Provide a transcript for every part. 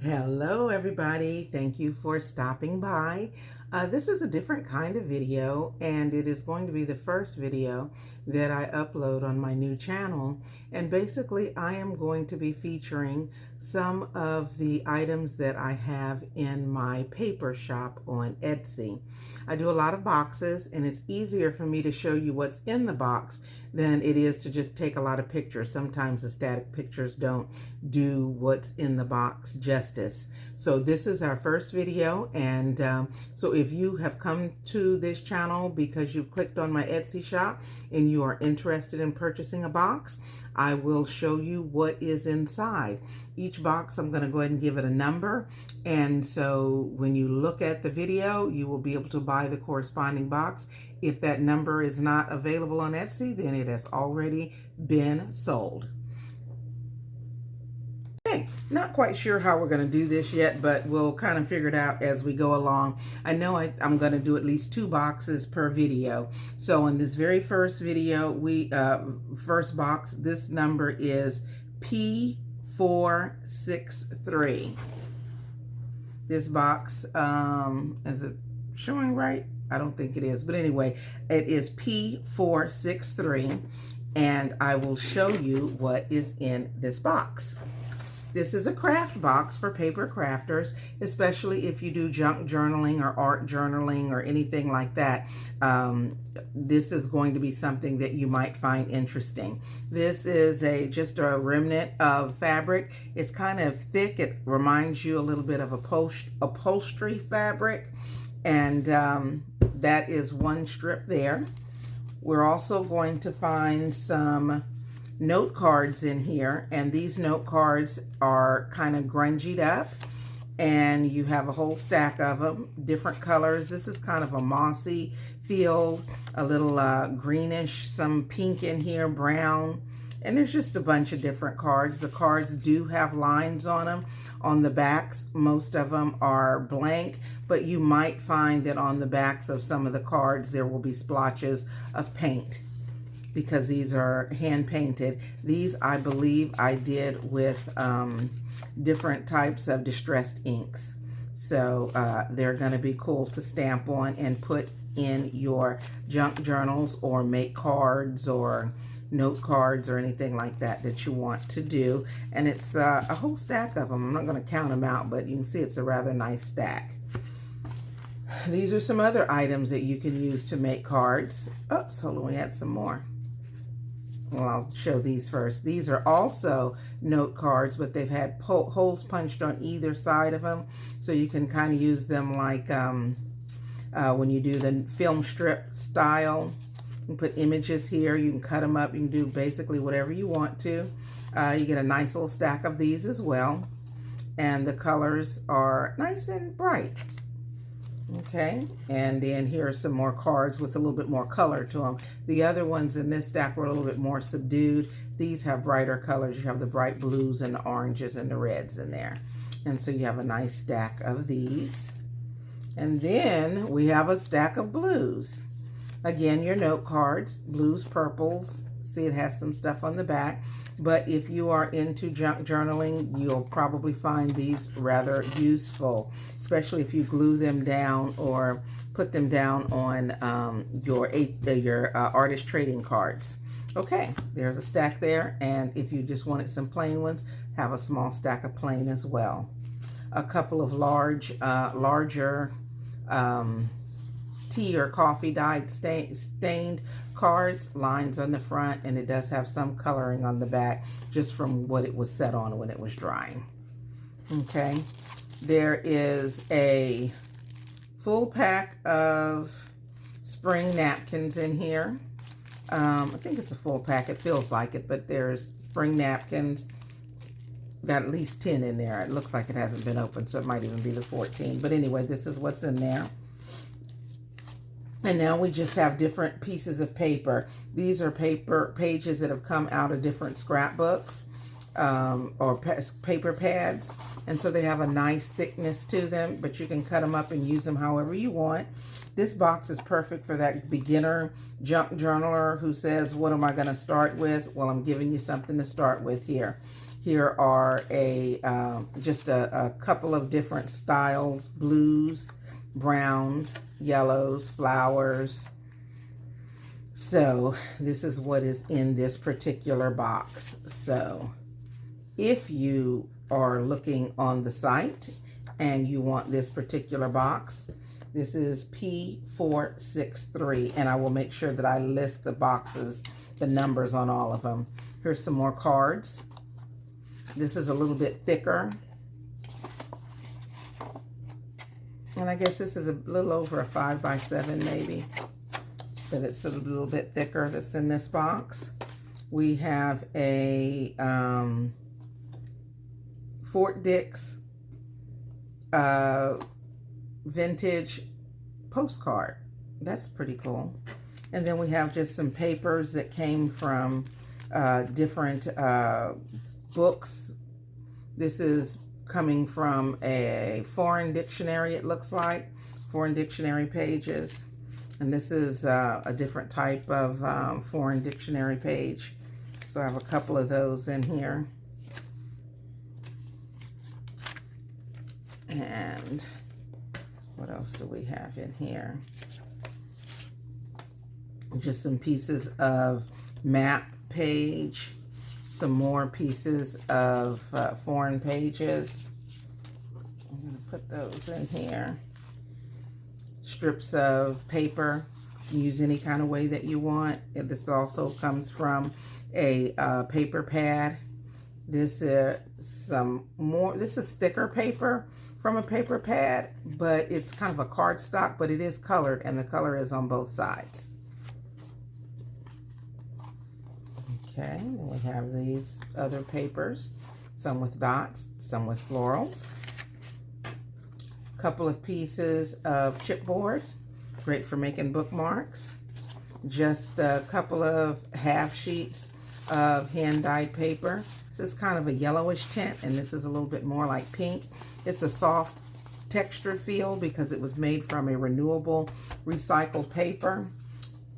Hello everybody, thank you for stopping by. This is a different kind of video, and it is going to be the first video that I upload on my new channel. And basically I am going to be featuring some of the items that I have in my paper shop on Etsy. I do a lot of boxes, and it's easier for me to show you what's in the box than it is to just take a lot of pictures. Sometimes the static pictures don't do what's in the box justice. So this is our first video, and so if you have come to this channel because you've clicked on my Etsy shop and you are interested in purchasing a box, I will show you what is inside. Each box, I'm going to go ahead and give it a number, and so when you look at the video, you will be able to buy the corresponding box. If that number is not available on Etsy, then it has already been sold. Okay, not quite sure how we're going to do this yet, but we'll kind of figure it out as we go along. I know I'm going to do at least 2 boxes per video. So in this very first video, first box, this number is P463. This box, is it showing right? I don't think it is, but anyway, it is P463, and I will show you what is in this box. This is a craft box for paper crafters, especially if you do junk journaling or art journaling or anything like that. This is going to be something that you might find interesting. This is just a remnant of fabric. It's kind of thick. It reminds you a little bit of upholstery fabric, and that is one strip there. We're also going to find some note cards in here, and these note cards are kind of grungied up, and you have a whole stack of them, different colors. This is kind of a mossy feel, a little greenish, some pink in here, brown, and there's just a bunch of different cards. The cards do have lines on them. On the backs, most of them are blank, but you might find that on the backs of some of the cards there will be splotches of paint, because these are hand painted. These, I believe, I did with different types of distressed inks. So they're going to be cool to stamp on and put in your junk journals, or make cards or note cards or anything like that that you want to do. And it's a whole stack of them. I'm not going to count them out, but you can see it's a rather nice stack. These are some other items that you can use to make cards. Oops, hold on, we had some more. Well, I'll show these first. These are also note cards, but they've had holes punched on either side of them, so you can kind of use them like when you do the film strip style. You can put images here, you can cut them up, you can do basically whatever you want to. You get a nice little stack of these as well, and the colors are nice and bright. Okay, and then here are some more cards with a little bit more color to them. The other ones in this stack were a little bit more subdued. These have brighter colors. You have the bright blues and the oranges and the reds in there. And so you have a nice stack of these. And then we have a stack of blues. Again, your note cards, blues, purples. See, it has some stuff on the back. But if you are into junk journaling, you'll probably find these rather useful, especially if you glue them down or put them down on your artist trading cards. Okay, there's a stack there, and if you just wanted some plain ones, have a small stack of plain as well. A couple of larger tea or coffee dyed stained cards, lines on the front, and it does have some coloring on the back just from what it was set on when it was drying. Okay, there is a full pack of spring napkins in here. I think it's a full pack, it feels like it, but there's spring napkins. Got at least 10 in there. It looks like it hasn't been opened, so it might even be the 14, but anyway, this is what's in there. And now we just have different pieces of paper. These are paper pages that have come out of different scrapbooks or paper pads. And so they have a nice thickness to them, but you can cut them up and use them however you want. This box is perfect for that beginner junk journaler who says, what am I going to start with? Well, I'm giving you something to start with here. Here are just a couple of different styles: blues, browns, yellows, flowers. So this is what is in this particular box. So if you are looking on the site and you want this particular box, this is P463, and I will make sure that I list the boxes, the numbers on all of them. Here's some more cards. This is a little bit thicker, and I guess this is a little over a 5x7 maybe, but it's a little bit thicker that's in this box. We have a Fort Dix vintage postcard. That's pretty cool. And then we have just some papers that came from different books. This is coming from a foreign dictionary, it looks like. Foreign dictionary pages. And this is a different type of foreign dictionary page. So I have a couple of those in here. And what else do we have in here? Just some pieces of map page, some more pieces of foreign pages. I'm going to put those in here. Strips of paper. You can use any kind of way that you want. And this also comes from a paper pad. This is this is thicker paper from a paper pad, but it's kind of a cardstock, but it is colored, and the color is on both sides. Okay, then we have these other papers, some with dots, some with florals. A couple of pieces of chipboard, great for making bookmarks. Just a couple of half sheets of hand-dyed paper. This is kind of a yellowish tint, and this is a little bit more like pink. It's a soft textured feel because it was made from a renewable recycled paper.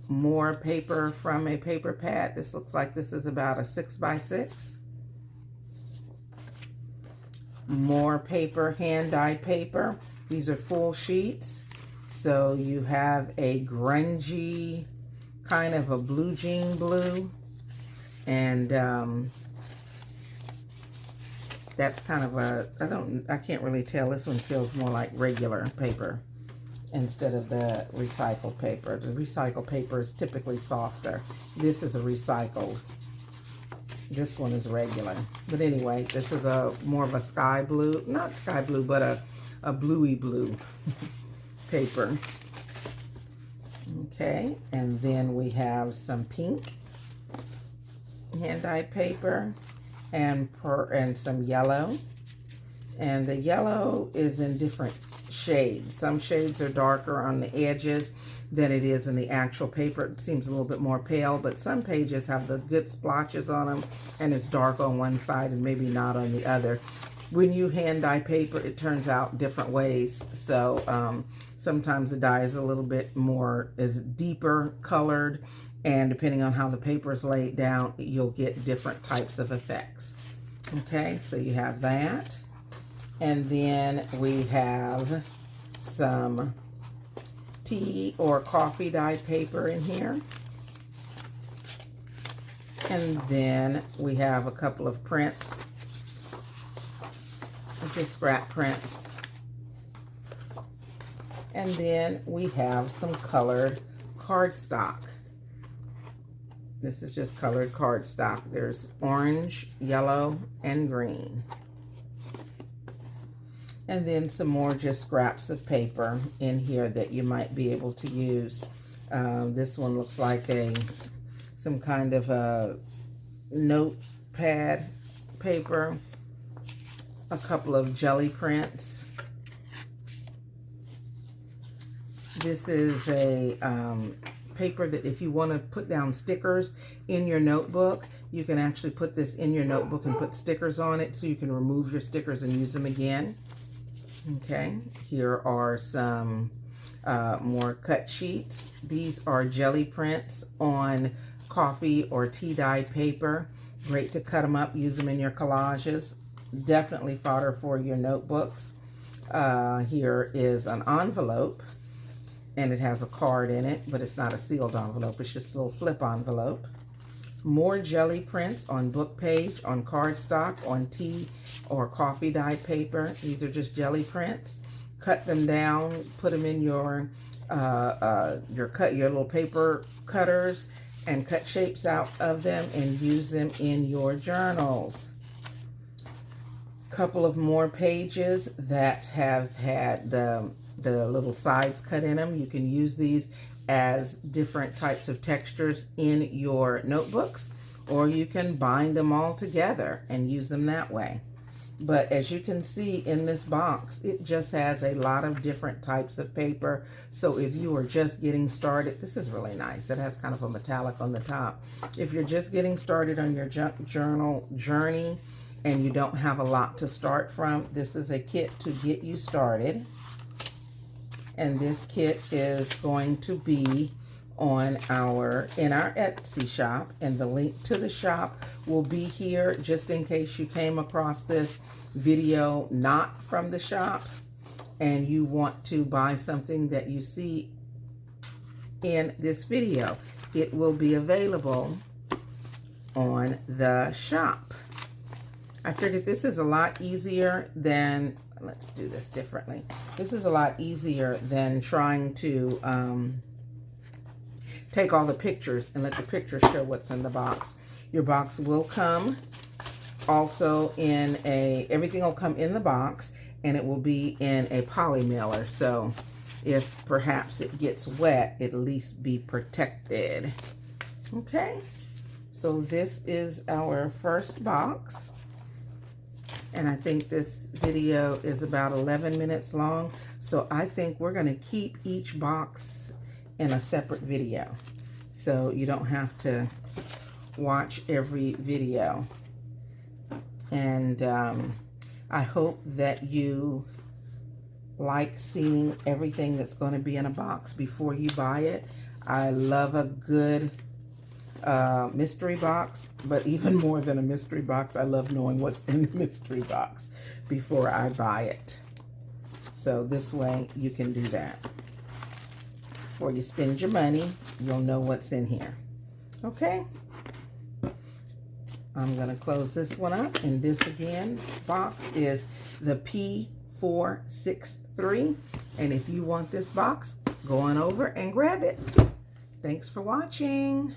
More paper from a paper pad. This looks like this is about a 6x6. More paper, hand-dyed paper. These are full sheets. So you have a grungy kind of a blue jean blue. And that's kind of a, I can't really tell. This one feels more like regular paper instead of the recycled paper. The recycled paper is typically softer. This is a recycled. This one is regular. But anyway, this is a more of a sky blue, not sky blue, but a bluey blue paper. Okay, and then we have some pink hand-dyed paper and some yellow. And the yellow is in different shades. Some shades are darker on the edges than it is in the actual paper. It seems a little bit more pale, but some pages have the good splotches on them and it's dark on one side and maybe not on the other. When you hand dye paper, it turns out different ways. So sometimes the dye is a little bit more, is deeper colored, and depending on how the paper is laid down, you'll get different types of effects. Okay, so you have that. And then we have some tea or coffee dyed paper in here. And then we have a couple of prints, just scrap prints. And then we have some colored cardstock. This is just colored cardstock. There's orange, yellow, and green. And then some more just scraps of paper in here that you might be able to use. This one looks like some kind of a notepad paper. A couple of jelly prints. This is a paper that if you want to put down stickers in your notebook, you can actually put this in your notebook and put stickers on it so you can remove your stickers and use them again. Okay, here are some more cut sheets. These are jelly prints on coffee or tea dyed paper. Great to cut them up, use them in your collages. Definitely fodder for your notebooks. Here is an envelope, and it has a card in it, but it's not a sealed envelope. It's just a little flip envelope. More jelly prints on book page, on cardstock, on tea or coffee dyed paper. These are just jelly prints. Cut them down, put them in your little paper cutters, and cut shapes out of them and use them in your journals. Couple of more pages that have had the little sides cut in them. You can use these as different types of textures in your notebooks, or you can bind them all together and use them that way. But as you can see in this box, it just has a lot of different types of paper. So if you are just getting started, this is really nice. It has kind of a metallic on the top. If you're just getting started on your journal journey and you don't have a lot to start from, this is a kit to get you started. And this kit is going to be in our Etsy shop, and the link to the shop will be here just in case you came across this video not from the shop and you want to buy something that you see in this video. It will be available on the shop. I figured this is a lot easier than, let's do this differently. This is a lot easier than trying to take all the pictures and let the pictures show what's in the box. Your box will come also in everything will come in the box, and it will be in a poly mailer. So if perhaps it gets wet, at least be protected. Okay, so this is our first box. And I think this video is about 11 minutes long. So I think we're going to keep each box in a separate video, so you don't have to watch every video. And I hope that you like seeing everything that's going to be in a box before you buy it. I love a good mystery box, but even more than a mystery box, I love knowing what's in the mystery box before I buy it. So this way you can do that. Before you spend your money, you'll know what's in here. Okay, I'm going to close this one up, and this again box is the P463, and if you want this box, go on over and grab it. Thanks for watching.